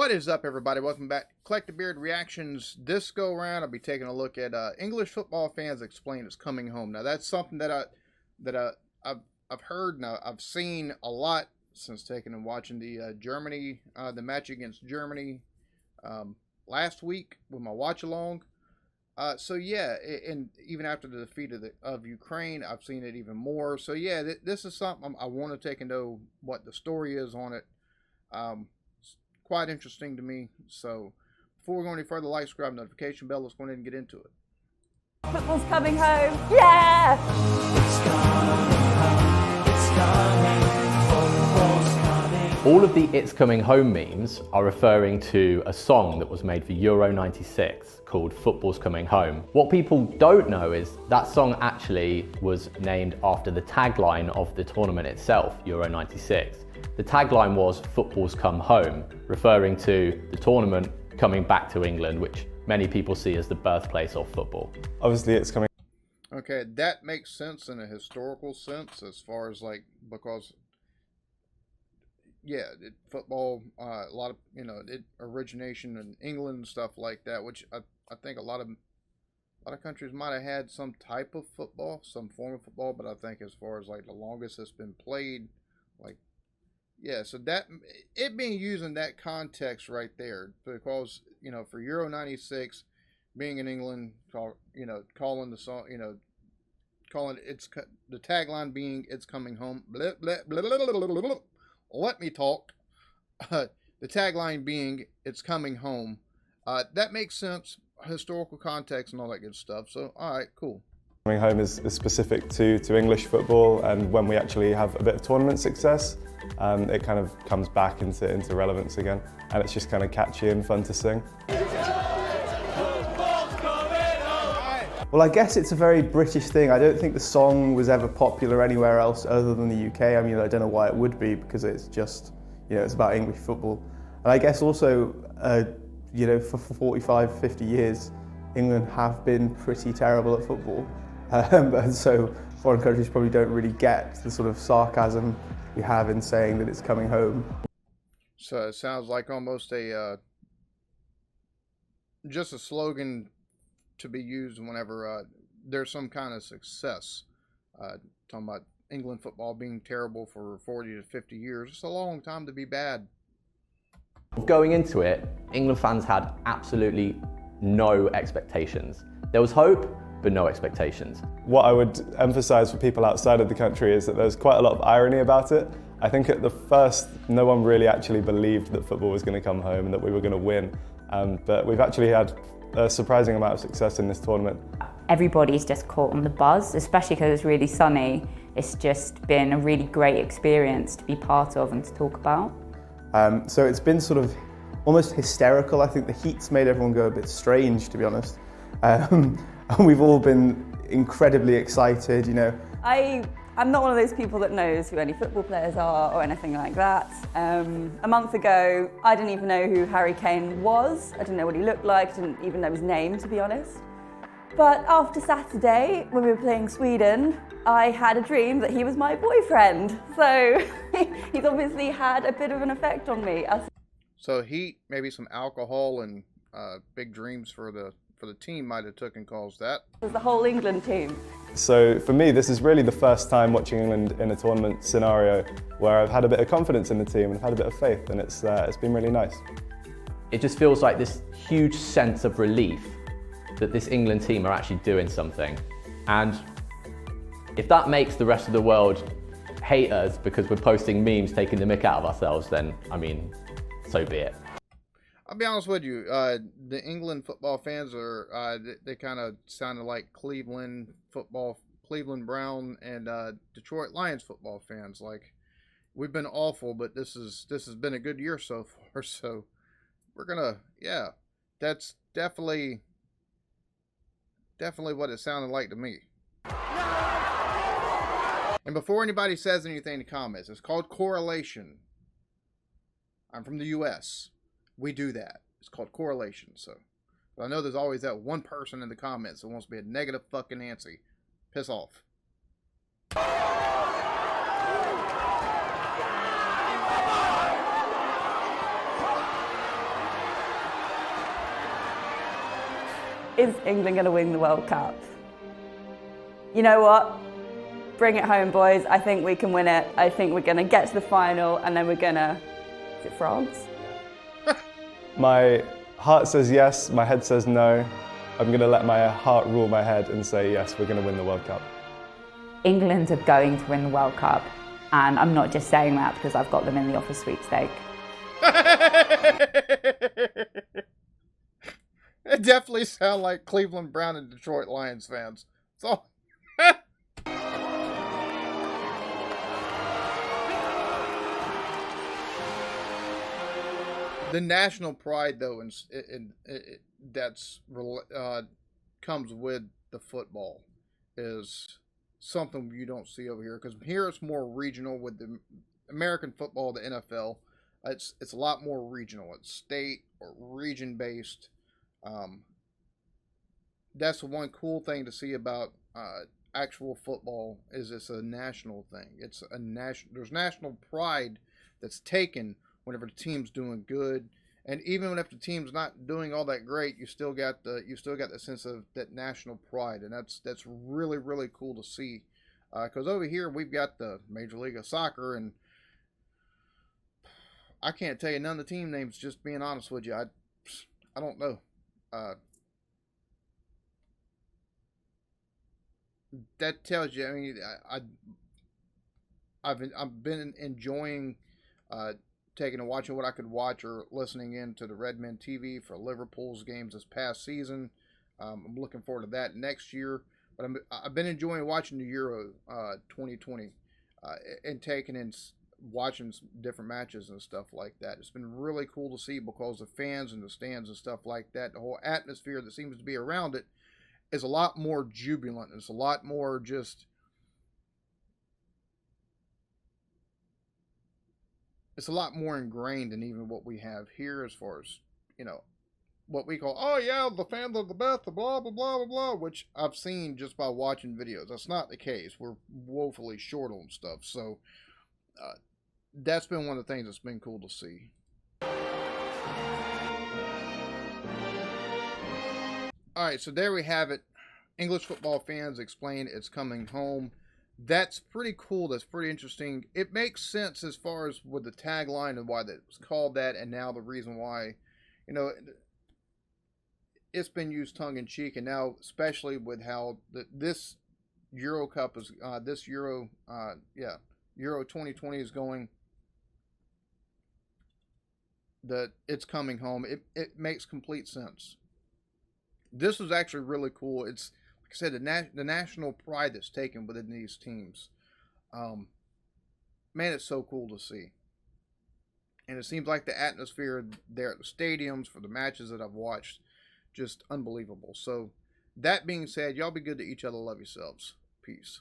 What is up, everybody? Welcome back to Eclectic Beard Reactions. This go around, I'll be taking a look at English football fans explain it's coming home. Now, that's something that I've heard and I've seen a lot since taking and watching the the match against Germany last week with my watch along. So yeah, and even after the defeat of Ukraine, I've seen it even more. So yeah, this is something I want to take and know what the story is on it. Quite interesting to me. So before we go any further, like, subscribe, notification bell. Let's go ahead and get into it. Football's coming home. Yeah! It's coming home. It's coming. Football's coming. All of the It's Coming Home memes are referring to a song that was made for Euro 96 called Football's Coming Home. What people don't know is that song actually was named after the tagline of the tournament itself, Euro 96. The tagline was "Football's Come Home," referring to the tournament coming back to England, which many people see as the birthplace of football. Obviously, it's coming. Okay, that makes sense in a historical sense, as far as because yeah, football, a lot of origination in England and stuff like that, which I think a lot of countries might have had some type of football, some form of football, but I think as far as the longest it's been played, yeah, so that it being used in that context right there, because for Euro 96 being in England, calling the song, calling it's the tagline being "It's Coming Home." Blah, blah, blah, blah, blah, blah, blah, blah. Let me talk. The tagline being "It's Coming Home." That makes sense, historical context and all that good stuff. So all right, cool. Coming home is specific to English football, and when we actually have a bit of tournament success, it kind of comes back into relevance again, and it's just kind of catchy and fun to sing. Well, I guess it's a very British thing. I don't think the song was ever popular anywhere else other than the UK. I mean, I don't know why it would be, because it's just, it's about English football. And I guess also, for 45, 50 years, England have been pretty terrible at football. And so foreign countries probably don't really get the sort of sarcasm we have in saying that it's coming home. So it sounds like almost just a slogan to be used whenever there's some kind of success. Talking about England football being terrible for 40 to 50 years. It's a long time to be bad. Going into it, England fans had absolutely no expectations. There was hope, but no expectations. What I would emphasise for people outside of the country is that there's quite a lot of irony about it. I think at the first, no one really actually believed that football was going to come home and that we were going to win. But we've actually had a surprising amount of success in this tournament. Everybody's just caught on the buzz, especially because it's really sunny. It's just been a really great experience to be part of and to talk about. So it's been sort of almost hysterical. I think the heat's made everyone go a bit strange, to be honest. And we've all been incredibly excited, I'm not one of those people that knows who any football players are or anything like that. A month ago, I didn't even know who Harry Kane was. I didn't know what he looked like. I didn't even know his name, to be honest. But after Saturday, when we were playing Sweden, I had a dream that he was my boyfriend. So he's obviously had a bit of an effect on me. So heat, maybe some alcohol, and big dreams for the team might have took and caused that. It was the whole England team. So for me, this is really the first time watching England in a tournament scenario where I've had a bit of confidence in the team and had a bit of faith, and it's been really nice. It just feels like this huge sense of relief that this England team are actually doing something. And if that makes the rest of the world hate us because we're posting memes taking the mick out of ourselves, then, I mean, so be it. I'll be honest with you, the England football fans are, they kind of sounded like Cleveland Brown and Detroit Lions football fans. We've been awful, but this has been a good year so far. So we're gonna, yeah, that's definitely what it sounded like to me. And before anybody says anything in the comments, it's called correlation. I'm from the U.S. We do that. It's called correlation. So I know there's always that one person in the comments that wants to be a negative fucking Nancy. Piss off. Is England going to win the World Cup? You know what? Bring it home, boys. I think we can win it. I think we're going to get to the final, and then we're going to... Is it France? My heart says yes, my head says no. I'm going to let my heart rule my head and say yes, we're going to win the World Cup. England are going to win the World Cup, and I'm not just saying that because I've got them in the office sweepstake. It definitely sound like Cleveland Brown and Detroit Lions fans. So the national pride, though, that's comes with the football is something you don't see over here. Because here it's more regional with the American football, the NFL. It's a lot more regional. It's state or region based. That's the one cool thing to see about actual football is it's a national thing. It's a there's national pride that's taken whenever the team's doing good, and even if the team's not doing all that great, you still got the sense of that national pride, and that's really, really cool to see. Because over here we've got the Major League of Soccer, and I can't tell you none of the team names. Just being honest with you, I don't know. That tells you. I mean, I've been enjoying taking and watching what I could watch or listening in to the Redmen TV for Liverpool's games this past season. I'm looking forward to that next year. But I've been enjoying watching the Euro 2020 and taking in watching different matches and stuff like that. It's been really cool to see because the fans and the stands and stuff like that, the whole atmosphere that seems to be around it is a lot more jubilant. It's a lot more just... It's a lot more ingrained than even what we have here as far as, what we call, oh yeah, the fans are the best, the blah, blah, blah, blah, blah, which I've seen just by watching videos. That's not the case. We're woefully short on stuff. So that's been one of the things that's been cool to see. All right, so there we have it. English football fans explain it's coming home. That's pretty cool. That's pretty interesting. It makes sense as far as with the tagline and why that was called that, and now the reason why, it's been used tongue-in-cheek, and now especially with how this Euro Cup is, Euro 2020 is going, that it's coming home. It makes complete sense. This was actually really cool. It's, like I said, the national pride that's taken within these teams. Man, it's so cool to see. And it seems like the atmosphere there at the stadiums for the matches that I've watched, just unbelievable. So, that being said, y'all be good to each other. Love yourselves. Peace.